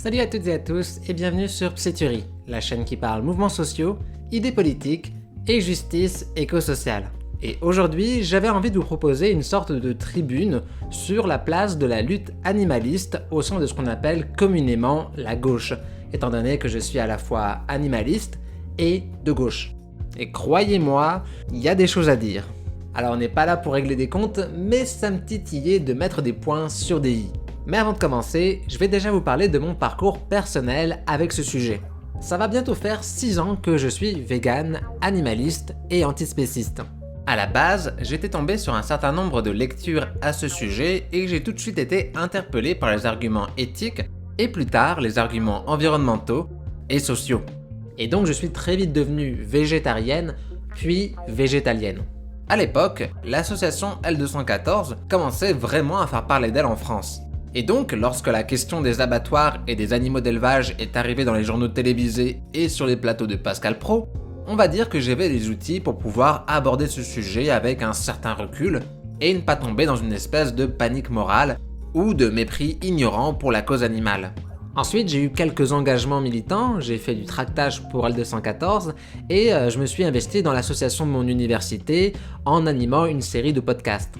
Salut à toutes et à tous et bienvenue sur Psyturie, la chaîne qui parle mouvements sociaux, idées politiques et justice éco-sociale. Et aujourd'hui, j'avais envie de vous proposer une sorte de tribune sur la place de la lutte animaliste au sein de ce qu'on appelle communément la gauche, étant donné que je suis à la fois animaliste et de gauche. Et croyez-moi, il y a des choses à dire. Alors on n'est pas là pour régler des comptes, mais ça me titillait de mettre des points sur des i. Mais avant de commencer, je vais déjà vous parler de mon parcours personnel avec ce sujet. Ça va bientôt faire 6 ans que je suis vegan, animaliste et antispéciste. À la base, j'étais tombé sur un certain nombre de lectures à ce sujet et j'ai tout de suite été interpellé par les arguments éthiques et plus tard les arguments environnementaux et sociaux. Et donc je suis très vite devenue végétarienne, puis végétalienne. À l'époque, l'association L214 commençait vraiment à faire parler d'elle en France. Et donc, lorsque la question des abattoirs et des animaux d'élevage est arrivée dans les journaux télévisés et sur les plateaux de Pascal Praud, on va dire que j'avais les outils pour pouvoir aborder ce sujet avec un certain recul et ne pas tomber dans une espèce de panique morale ou de mépris ignorant pour la cause animale. Ensuite, j'ai eu quelques engagements militants, j'ai fait du tractage pour L214 et je me suis investi dans l'association de mon université en animant une série de podcasts.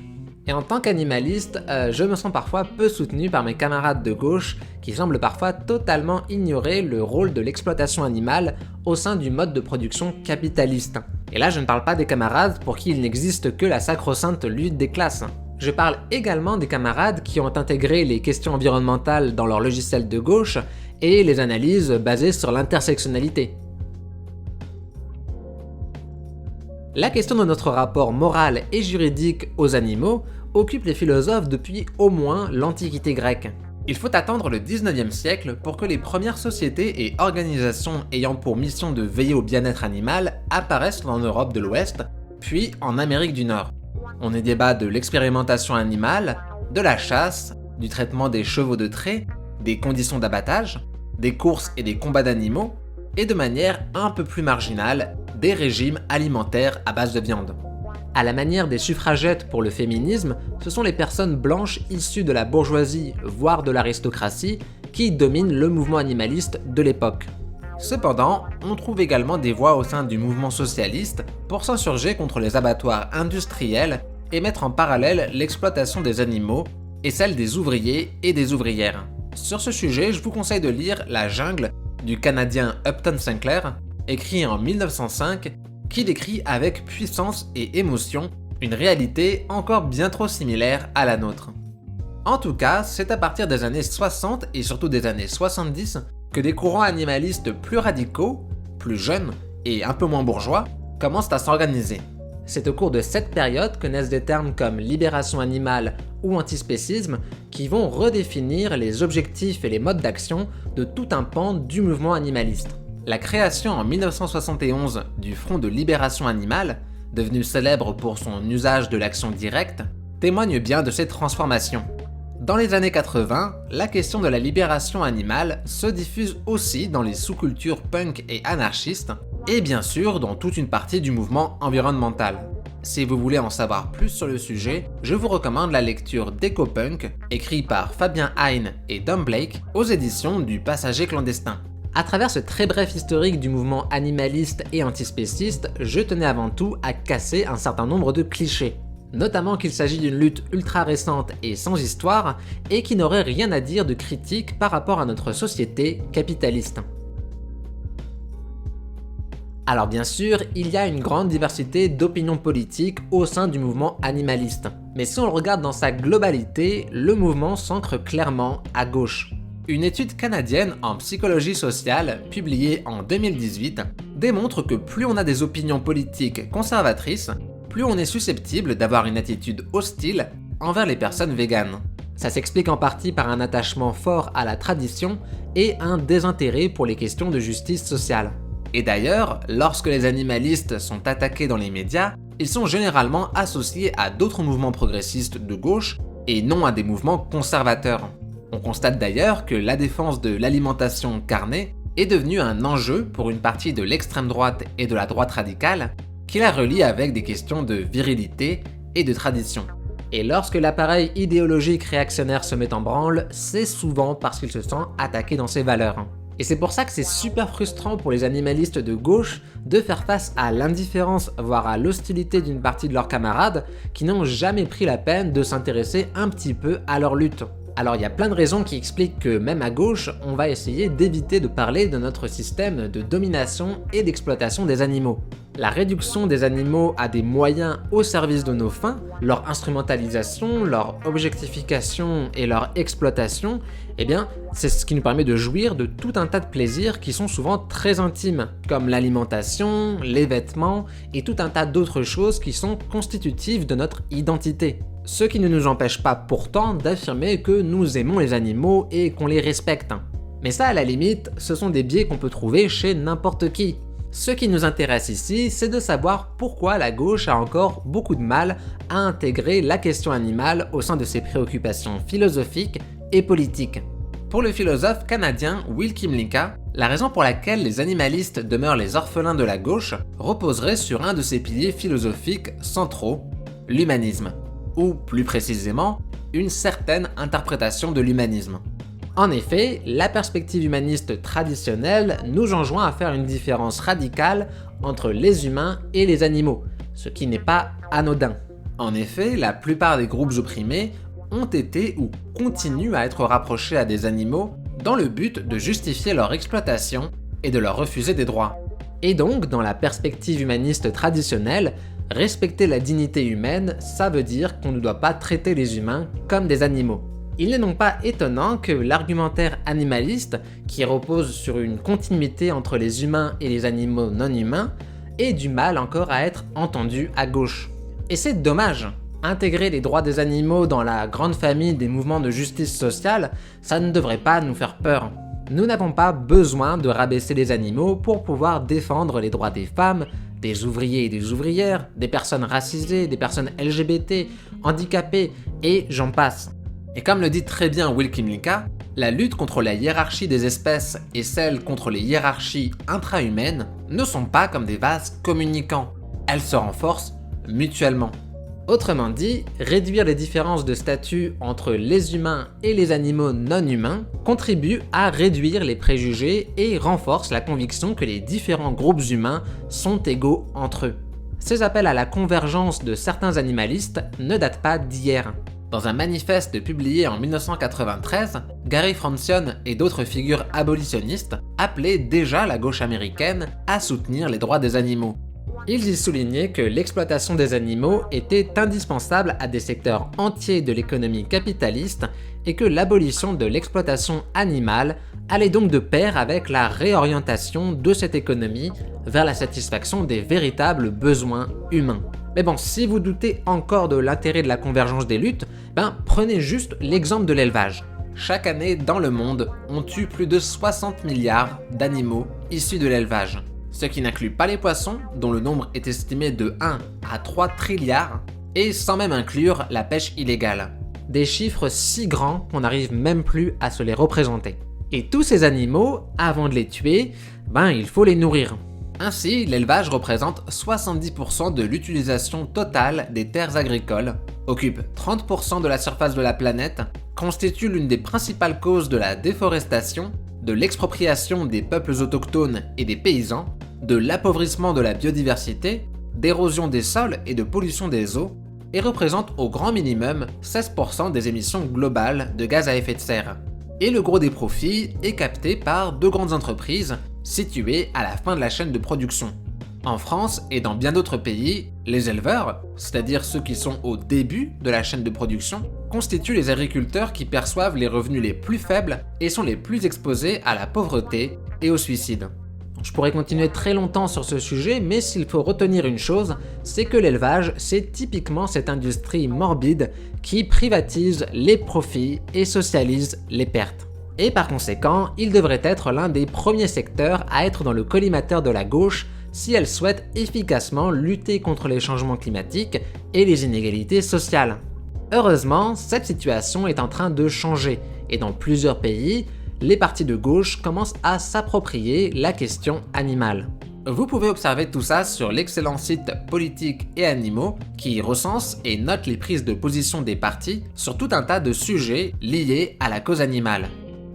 Et en tant qu'animaliste, je me sens parfois peu soutenu par mes camarades de gauche qui semblent parfois totalement ignorer le rôle de l'exploitation animale au sein du mode de production capitaliste. Et là, je ne parle pas des camarades pour qui il n'existe que la sacro-sainte lutte des classes. Je parle également des camarades qui ont intégré les questions environnementales dans leur logiciel de gauche et les analyses basées sur l'intersectionnalité. La question de notre rapport moral et juridique aux animaux occupe les philosophes depuis au moins l'Antiquité grecque. Il faut attendre le 19e siècle pour que les premières sociétés et organisations ayant pour mission de veiller au bien-être animal apparaissent en Europe de l'Ouest, puis en Amérique du Nord. On y débat de l'expérimentation animale, de la chasse, du traitement des chevaux de trait, des conditions d'abattage, des courses et des combats d'animaux, et de manière un peu plus marginale, des régimes alimentaires à base de viande. À la manière des suffragettes pour le féminisme, ce sont les personnes blanches issues de la bourgeoisie, voire de l'aristocratie, qui dominent le mouvement animaliste de l'époque. Cependant, on trouve également des voix au sein du mouvement socialiste pour s'insurger contre les abattoirs industriels et mettre en parallèle l'exploitation des animaux et celle des ouvriers et des ouvrières. Sur ce sujet, je vous conseille de lire La Jungle du Canadien Upton Sinclair, écrit en 1905, qui décrit avec puissance et émotion une réalité encore bien trop similaire à la nôtre. En tout cas, c'est à partir des années 60 et surtout des années 70 que des courants animalistes plus radicaux, plus jeunes et un peu moins bourgeois commencent à s'organiser. C'est au cours de cette période que naissent des termes comme libération animale ou antispécisme qui vont redéfinir les objectifs et les modes d'action de tout un pan du mouvement animaliste. La création en 1971 du Front de libération animale, devenu célèbre pour son usage de l'action directe, témoigne bien de cette transformation. Dans les années 80, la question de la libération animale se diffuse aussi dans les sous-cultures punk et anarchistes, et bien sûr dans toute une partie du mouvement environnemental. Si vous voulez en savoir plus sur le sujet, je vous recommande la lecture d'Ecopunk, écrit par Fabien Heine et Dom Blake, aux éditions du Passager clandestin. À travers ce très bref historique du mouvement animaliste et antispéciste, je tenais avant tout à casser un certain nombre de clichés. Notamment qu'il s'agit d'une lutte ultra récente et sans histoire, et qui n'aurait rien à dire de critique par rapport à notre société capitaliste. Alors bien sûr, il y a une grande diversité d'opinions politiques au sein du mouvement animaliste. Mais si on le regarde dans sa globalité, le mouvement s'ancre clairement à gauche. Une étude canadienne en psychologie sociale, publiée en 2018, démontre que plus on a des opinions politiques conservatrices, plus on est susceptible d'avoir une attitude hostile envers les personnes véganes. Ça s'explique en partie par un attachement fort à la tradition et un désintérêt pour les questions de justice sociale. Et d'ailleurs, lorsque les animalistes sont attaqués dans les médias, ils sont généralement associés à d'autres mouvements progressistes de gauche et non à des mouvements conservateurs. On constate d'ailleurs que la défense de l'alimentation carnée est devenue un enjeu pour une partie de l'extrême droite et de la droite radicale, qui la relie avec des questions de virilité et de tradition. Et lorsque l'appareil idéologique réactionnaire se met en branle, c'est souvent parce qu'il se sent attaqué dans ses valeurs. Et c'est pour ça que c'est super frustrant pour les animalistes de gauche de faire face à l'indifférence, voire à l'hostilité d'une partie de leurs camarades qui n'ont jamais pris la peine de s'intéresser un petit peu à leur lutte. Alors il y a plein de raisons qui expliquent que même à gauche, on va essayer d'éviter de parler de notre système de domination et d'exploitation des animaux. La réduction des animaux à des moyens au service de nos fins, leur instrumentalisation, leur objectification et leur exploitation, eh bien, c'est ce qui nous permet de jouir de tout un tas de plaisirs qui sont souvent très intimes, comme l'alimentation, les vêtements et tout un tas d'autres choses qui sont constitutives de notre identité. Ce qui ne nous empêche pas pourtant d'affirmer que nous aimons les animaux et qu'on les respecte. Mais ça, à la limite, ce sont des biais qu'on peut trouver chez n'importe qui. Ce qui nous intéresse ici, c'est de savoir pourquoi la gauche a encore beaucoup de mal à intégrer la question animale au sein de ses préoccupations philosophiques et politiques. Pour le philosophe canadien Will Kymlicka, la raison pour laquelle les animalistes demeurent les orphelins de la gauche reposerait sur un de ses piliers philosophiques centraux, l'humanisme, ou plus précisément, une certaine interprétation de l'humanisme. En effet, la perspective humaniste traditionnelle nous enjoint à faire une différence radicale entre les humains et les animaux, ce qui n'est pas anodin. En effet, la plupart des groupes opprimés ont été ou continuent à être rapprochés à des animaux dans le but de justifier leur exploitation et de leur refuser des droits. Et donc, dans la perspective humaniste traditionnelle, respecter la dignité humaine, ça veut dire qu'on ne doit pas traiter les humains comme des animaux. Il n'est donc pas étonnant que l'argumentaire animaliste, qui repose sur une continuité entre les humains et les animaux non humains, ait du mal encore à être entendu à gauche. Et c'est dommage. Intégrer les droits des animaux dans la grande famille des mouvements de justice sociale, ça ne devrait pas nous faire peur. Nous n'avons pas besoin de rabaisser les animaux pour pouvoir défendre les droits des femmes, des ouvriers et des ouvrières, des personnes racisées, des personnes LGBT, handicapées, et j'en passe. Et comme le dit très bien Will Kymlicka, la lutte contre la hiérarchie des espèces et celle contre les hiérarchies intra-humaines ne sont pas comme des vases communicants, elles se renforcent mutuellement. Autrement dit, réduire les différences de statut entre les humains et les animaux non humains contribue à réduire les préjugés et renforce la conviction que les différents groupes humains sont égaux entre eux. Ces appels à la convergence de certains animalistes ne datent pas d'hier. Dans un manifeste publié en 1993, Gary Francione et d'autres figures abolitionnistes appelaient déjà la gauche américaine à soutenir les droits des animaux. Ils y soulignaient que l'exploitation des animaux était indispensable à des secteurs entiers de l'économie capitaliste et que l'abolition de l'exploitation animale allait donc de pair avec la réorientation de cette économie vers la satisfaction des véritables besoins humains. Mais bon, si vous doutez encore de l'intérêt de la convergence des luttes, prenez juste l'exemple de l'élevage. Chaque année dans le monde, on tue plus de 60 milliards d'animaux issus de l'élevage. Ce qui n'inclut pas les poissons, dont le nombre est estimé de 1 à 3 trilliards, et sans même inclure la pêche illégale. Des chiffres si grands qu'on n'arrive même plus à se les représenter. Et tous ces animaux, avant de les tuer, il faut les nourrir. Ainsi, l'élevage représente 70% de l'utilisation totale des terres agricoles, occupe 30% de la surface de la planète, constitue l'une des principales causes de la déforestation, de l'expropriation des peuples autochtones et des paysans, de l'appauvrissement de la biodiversité, d'érosion des sols et de pollution des eaux, et représente au grand minimum 16% des émissions globales de gaz à effet de serre. Et le gros des profits est capté par deux grandes entreprises situées à la fin de la chaîne de production. En France et dans bien d'autres pays, les éleveurs, c'est-à-dire ceux qui sont au début de la chaîne de production, constituent les agriculteurs qui perçoivent les revenus les plus faibles et sont les plus exposés à la pauvreté et au suicide. Je pourrais continuer très longtemps sur ce sujet, mais s'il faut retenir une chose, c'est que l'élevage, c'est typiquement cette industrie morbide qui privatise les profits et socialise les pertes. Et par conséquent, il devrait être l'un des premiers secteurs à être dans le collimateur de la gauche si elle souhaite efficacement lutter contre les changements climatiques et les inégalités sociales. Heureusement, cette situation est en train de changer, et dans plusieurs pays, les partis de gauche commencent à s'approprier la question animale. Vous pouvez observer tout ça sur l'excellent site Politique et Animaux qui recense et note les prises de position des partis sur tout un tas de sujets liés à la cause animale.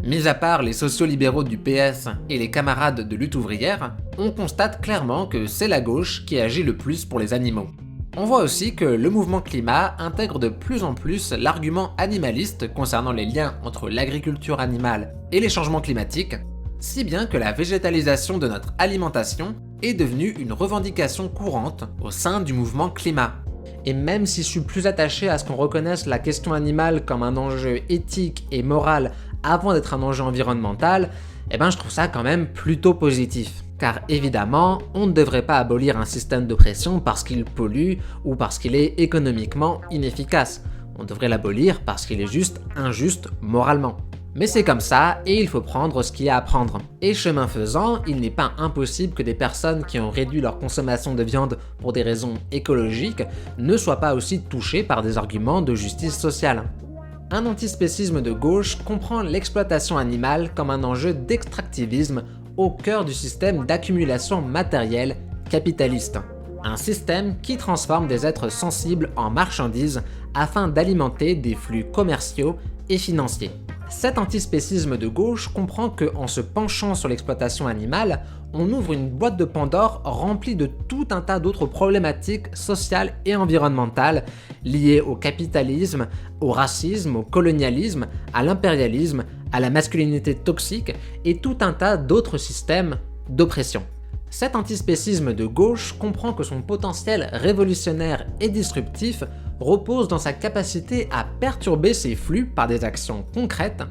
Mis à part les sociaux-libéraux du PS et les camarades de lutte ouvrière, on constate clairement que c'est la gauche qui agit le plus pour les animaux. On voit aussi que le mouvement climat intègre de plus en plus l'argument animaliste concernant les liens entre l'agriculture animale et les changements climatiques, si bien que la végétalisation de notre alimentation est devenue une revendication courante au sein du mouvement climat. Et même si je suis plus attaché à ce qu'on reconnaisse la question animale comme un enjeu éthique et moral avant d'être un enjeu environnemental, je trouve ça quand même plutôt positif. Car évidemment, on ne devrait pas abolir un système d'oppression parce qu'il pollue ou parce qu'il est économiquement inefficace. On devrait l'abolir parce qu'il est juste injuste moralement. Mais c'est comme ça et il faut prendre ce qu'il y a à prendre. Et chemin faisant, il n'est pas impossible que des personnes qui ont réduit leur consommation de viande pour des raisons écologiques ne soient pas aussi touchées par des arguments de justice sociale. Un antispécisme de gauche comprend l'exploitation animale comme un enjeu d'extractivisme au cœur du système d'accumulation matérielle capitaliste. Un système qui transforme des êtres sensibles en marchandises afin d'alimenter des flux commerciaux et financiers. Cet antispécisme de gauche comprend qu'en se penchant sur l'exploitation animale, on ouvre une boîte de Pandore remplie de tout un tas d'autres problématiques sociales et environnementales liées au capitalisme, au racisme, au colonialisme, à l'impérialisme, à la masculinité toxique et tout un tas d'autres systèmes d'oppression. Cet antispécisme de gauche comprend que son potentiel révolutionnaire et disruptif repose dans sa capacité à perturber ces flux par des actions concrètes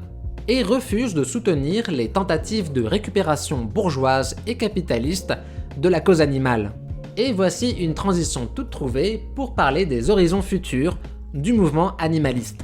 et refuse de soutenir les tentatives de récupération bourgeoise et capitaliste de la cause animale. Et voici une transition toute trouvée pour parler des horizons futurs du mouvement animaliste.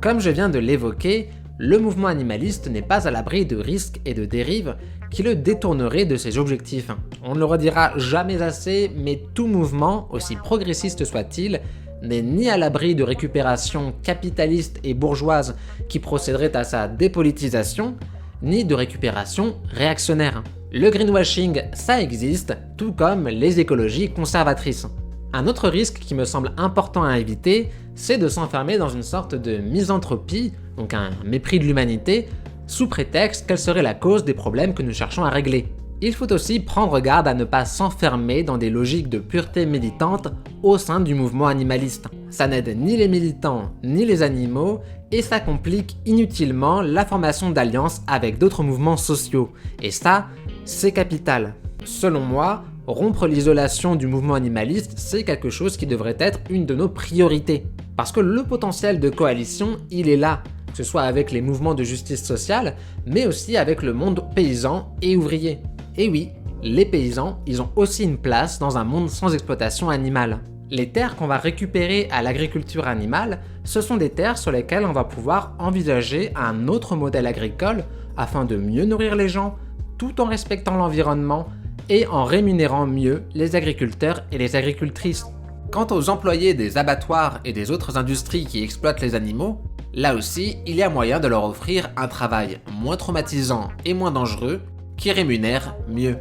Comme je viens de l'évoquer, le mouvement animaliste n'est pas à l'abri de risques et de dérives qui le détourneraient de ses objectifs. On ne le redira jamais assez, mais tout mouvement, aussi progressiste soit-il, n'est ni à l'abri de récupération capitaliste et bourgeoise qui procéderait à sa dépolitisation, ni de récupération réactionnaire. Le greenwashing, ça existe, tout comme les écologies conservatrices. Un autre risque qui me semble important à éviter, c'est de s'enfermer dans une sorte de misanthropie, donc un mépris de l'humanité, sous prétexte qu'elle serait la cause des problèmes que nous cherchons à régler. Il faut aussi prendre garde à ne pas s'enfermer dans des logiques de pureté militante au sein du mouvement animaliste. Ça n'aide ni les militants ni les animaux et ça complique inutilement la formation d'alliances avec d'autres mouvements sociaux. Et ça, c'est capital. Selon moi, rompre l'isolation du mouvement animaliste, c'est quelque chose qui devrait être une de nos priorités. Parce que le potentiel de coalition, il est là, que ce soit avec les mouvements de justice sociale, mais aussi avec le monde paysan et ouvrier. Et oui, les paysans, ils ont aussi une place dans un monde sans exploitation animale. Les terres qu'on va récupérer à l'agriculture animale, ce sont des terres sur lesquelles on va pouvoir envisager un autre modèle agricole afin de mieux nourrir les gens, tout en respectant l'environnement et en rémunérant mieux les agriculteurs et les agricultrices. Quant aux employés des abattoirs et des autres industries qui exploitent les animaux, là aussi, il y a moyen de leur offrir un travail moins traumatisant et moins dangereux qui rémunère mieux.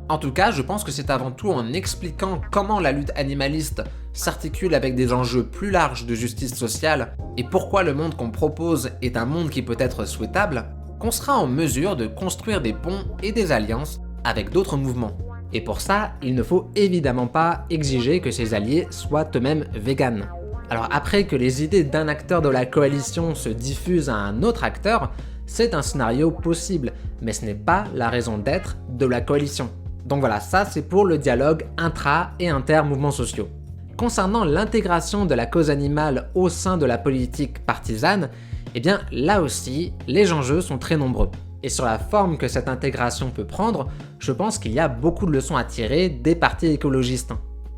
En tout cas, je pense que c'est avant tout en expliquant comment la lutte animaliste s'articule avec des enjeux plus larges de justice sociale et pourquoi le monde qu'on propose est un monde qui peut être souhaitable, qu'on sera en mesure de construire des ponts et des alliances avec d'autres mouvements. Et pour ça, il ne faut évidemment pas exiger que ces alliés soient eux-mêmes véganes. Alors après que les idées d'un acteur de la coalition se diffusent à un autre acteur, c'est un scénario possible, mais ce n'est pas la raison d'être de la coalition. Donc voilà, ça c'est pour le dialogue intra- et inter-mouvements sociaux. Concernant l'intégration de la cause animale au sein de la politique partisane, eh bien là aussi, les enjeux sont très nombreux. Et sur la forme que cette intégration peut prendre, je pense qu'il y a beaucoup de leçons à tirer des partis écologistes.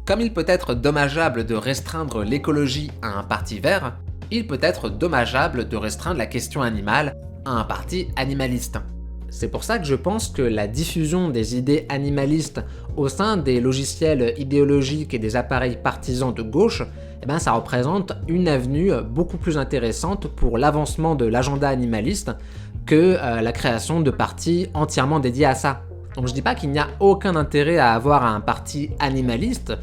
Comme il peut être dommageable de restreindre l'écologie à un parti vert, il peut être dommageable de restreindre la question animale à un parti animaliste. C'est pour ça que je pense que la diffusion des idées animalistes au sein des logiciels idéologiques et des appareils partisans de gauche, ça représente une avenue beaucoup plus intéressante pour l'avancement de l'agenda animaliste que la création de partis entièrement dédiés à ça. Donc je dis pas qu'il n'y a aucun intérêt à avoir un parti animaliste,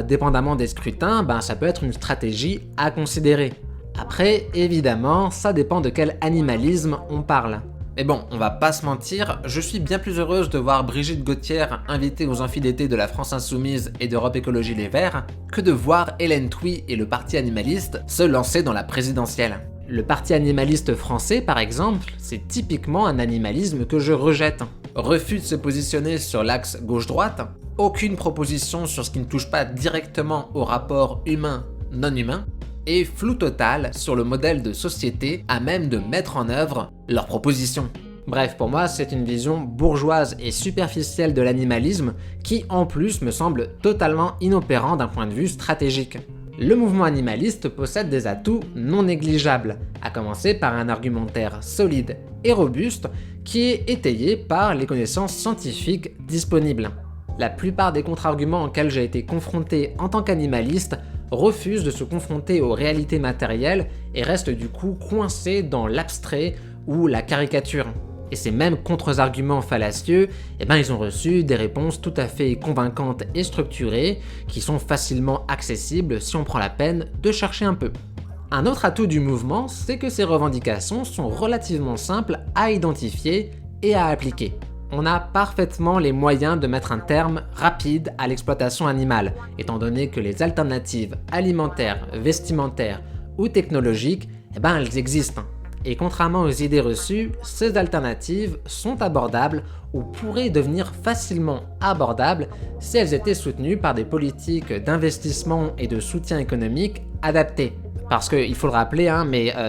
dépendamment des scrutins, ça peut être une stratégie à considérer. Après, évidemment, ça dépend de quel animalisme on parle. Mais bon, on va pas se mentir, je suis bien plus heureuse de voir Brigitte Gauthier invitée aux amphis d'été de la France Insoumise et d'Europe Écologie Les Verts, que de voir Hélène Thuy et le parti animaliste se lancer dans la présidentielle. Le parti animaliste français, par exemple, c'est typiquement un animalisme que je rejette. Refus de se positionner sur l'axe gauche-droite, aucune proposition sur ce qui ne touche pas directement au rapport humain-non humain, et flou total sur le modèle de société à même de mettre en œuvre leurs propositions. Bref, pour moi, c'est une vision bourgeoise et superficielle de l'animalisme qui, en plus, me semble totalement inopérant d'un point de vue stratégique. Le mouvement animaliste possède des atouts non négligeables, à commencer par un argumentaire solide et robuste qui est étayé par les connaissances scientifiques disponibles. La plupart des contre-arguments auxquels j'ai été confronté en tant qu'animaliste refusent de se confronter aux réalités matérielles et restent du coup coincés dans l'abstrait ou la caricature. Et ces mêmes contre-arguments fallacieux, ils ont reçu des réponses tout à fait convaincantes et structurées qui sont facilement accessibles si on prend la peine de chercher un peu. Un autre atout du mouvement, c'est que ces revendications sont relativement simples à identifier et à appliquer. On a parfaitement les moyens de mettre un terme rapide à l'exploitation animale, étant donné que les alternatives alimentaires, vestimentaires ou technologiques, elles existent. Et contrairement aux idées reçues, ces alternatives sont abordables ou pourraient devenir facilement abordables si elles étaient soutenues par des politiques d'investissement et de soutien économique adaptées. Parce qu'il faut le rappeler,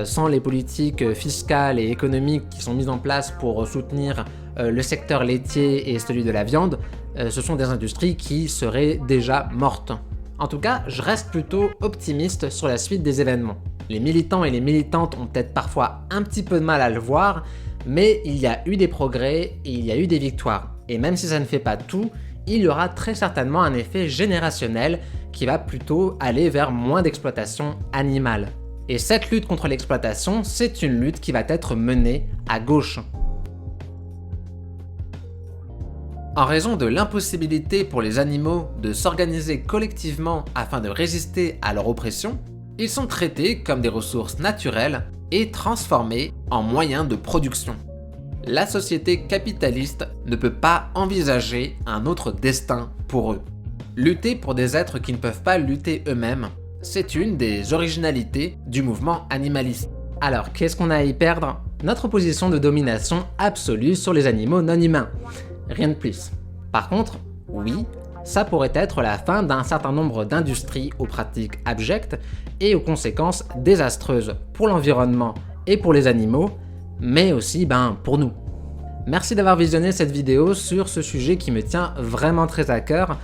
sans les politiques fiscales et économiques qui sont mises en place pour soutenir le secteur laitier et celui de la viande, ce sont des industries qui seraient déjà mortes. En tout cas, je reste plutôt optimiste sur la suite des événements. Les militants et les militantes ont peut-être parfois un petit peu de mal à le voir, mais il y a eu des progrès et il y a eu des victoires. Et même si ça ne fait pas tout, il y aura très certainement un effet générationnel qui va plutôt aller vers moins d'exploitation animale. Et cette lutte contre l'exploitation, c'est une lutte qui va être menée à gauche. En raison de l'impossibilité pour les animaux de s'organiser collectivement afin de résister à leur oppression, ils sont traités comme des ressources naturelles et transformés en moyens de production. La société capitaliste ne peut pas envisager un autre destin pour eux. Lutter pour des êtres qui ne peuvent pas lutter eux-mêmes, c'est une des originalités du mouvement animaliste. Alors, qu'est-ce qu'on a à y perdre? Notre position de domination absolue sur les animaux non humains. Rien de plus. Par contre, oui, ça pourrait être la fin d'un certain nombre d'industries aux pratiques abjectes et aux conséquences désastreuses pour l'environnement et pour les animaux, mais aussi pour nous. Merci d'avoir visionné cette vidéo sur ce sujet qui me tient vraiment très à cœur.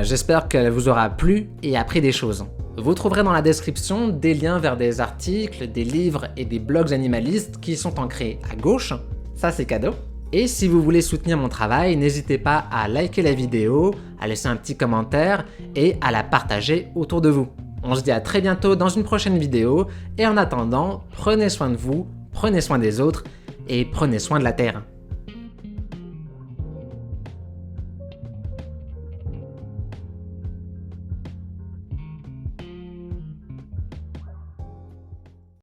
J'espère qu'elle vous aura plu et appris des choses. Vous trouverez dans la description des liens vers des articles, des livres et des blogs animalistes qui sont ancrés à gauche. Ça, c'est cadeau. Et si vous voulez soutenir mon travail, n'hésitez pas à liker la vidéo, à laisser un petit commentaire et à la partager autour de vous. On se dit à très bientôt dans une prochaine vidéo et en attendant, prenez soin de vous, prenez soin des autres et prenez soin de la Terre.